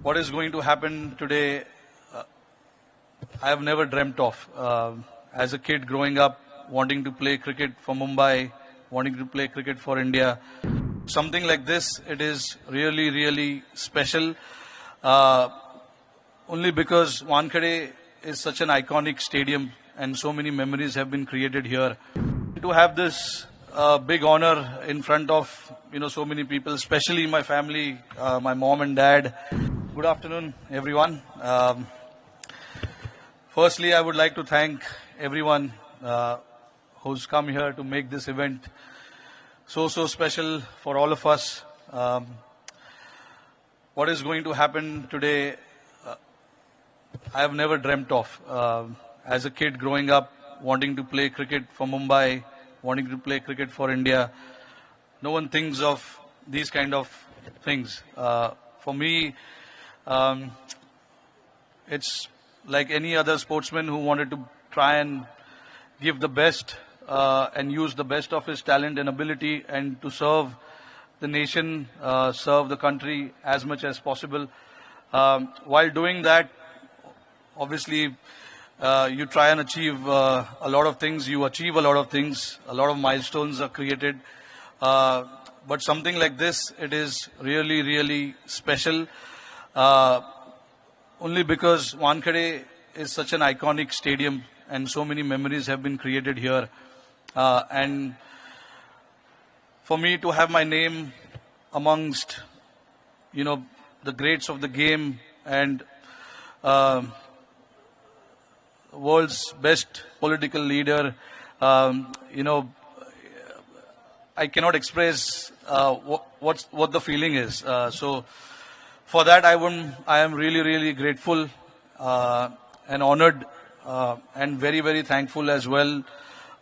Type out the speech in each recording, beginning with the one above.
what is going to happen today, I have never dreamt of. As a kid growing up, wanting to play cricket for Mumbai, wanting to play cricket for India, something like this, it is really, really special. Only because Wankhede is such an iconic stadium and so many memories have been created here. To have this big honor in front of so many people, especially my family, my mom and dad. Good afternoon, everyone. Firstly, I would like to thank everyone who's come here to make this event so special for all of us. What is going to happen today, I have never dreamt of. As a kid growing up, wanting to play cricket for Mumbai, wanting to play cricket for India, no one thinks of these kind of things. For me, it's like any other sportsman who wanted to try and give the best and use the best of his talent and ability and to serve the nation, serve the country as much as possible. While doing that, obviously, you try and achieve a lot of things. You achieve a lot of things. A lot of milestones are created. But something like this, it is really, really special. Only because Wankhede is such an iconic stadium and so many memories have been created here. And for me to have my name amongst, the greats of the game and world's best political leader, I cannot express what the feeling is. So for that, I am really, really grateful and honored and very, very thankful as well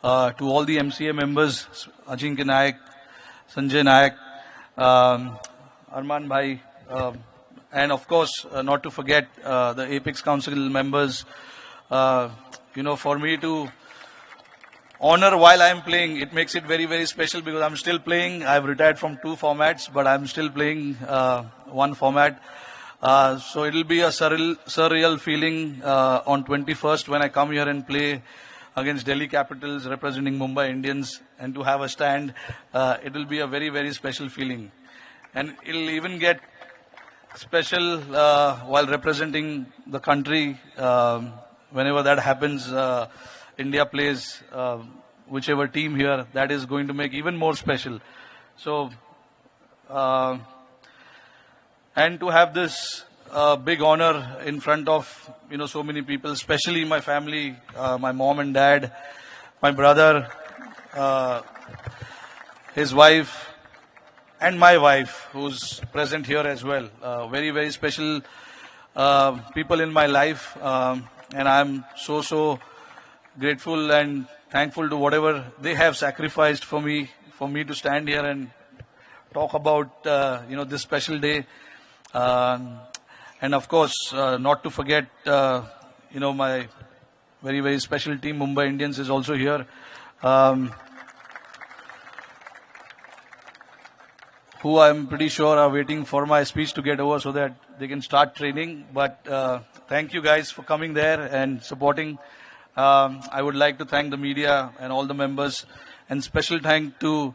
to all the MCA members, Ajinkya Nayak, Sanjay Nayak, Arman Bhai, and of course, not to forget the Apex Council members. For me to honor while I am playing, it makes it very, very special because I'm still playing. I've retired from 2 formats, but I'm still playing 1 format. So it'll be a surreal feeling on 21st when I come here and play against Delhi Capitals representing Mumbai Indians and to have a stand. It will be a very, very special feeling. And it'll even get special while representing the country. Whenever that happens, India plays whichever team here, that is going to make even more special. So, and to have this big honor in front of, so many people, especially my family, my mom and dad, my brother, his wife, and my wife, who's present here as well. Very, very special people in my life. And I'm so grateful and thankful to whatever they have sacrificed for me to stand here and talk about, this special day. And of course, not to forget, my very, very special team, Mumbai Indians, is also here. Who I'm pretty sure are waiting for my speech to get over so that they can start training. But thank you guys for coming there and supporting. I would like to thank the media and all the members, and special thank to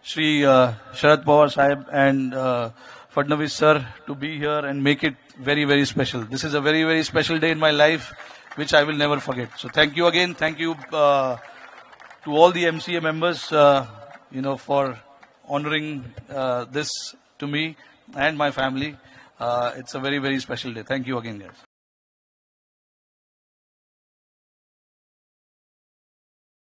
Shri Sharad Pawar Sahib and Fadnavis sir to be here and make it very, very special. This is a very, very special day in my life, which I will never forget. So thank you again. Thank you to all the MCA members, for honoring this to me and my family. It's a very, very special day. Thank you again, guys.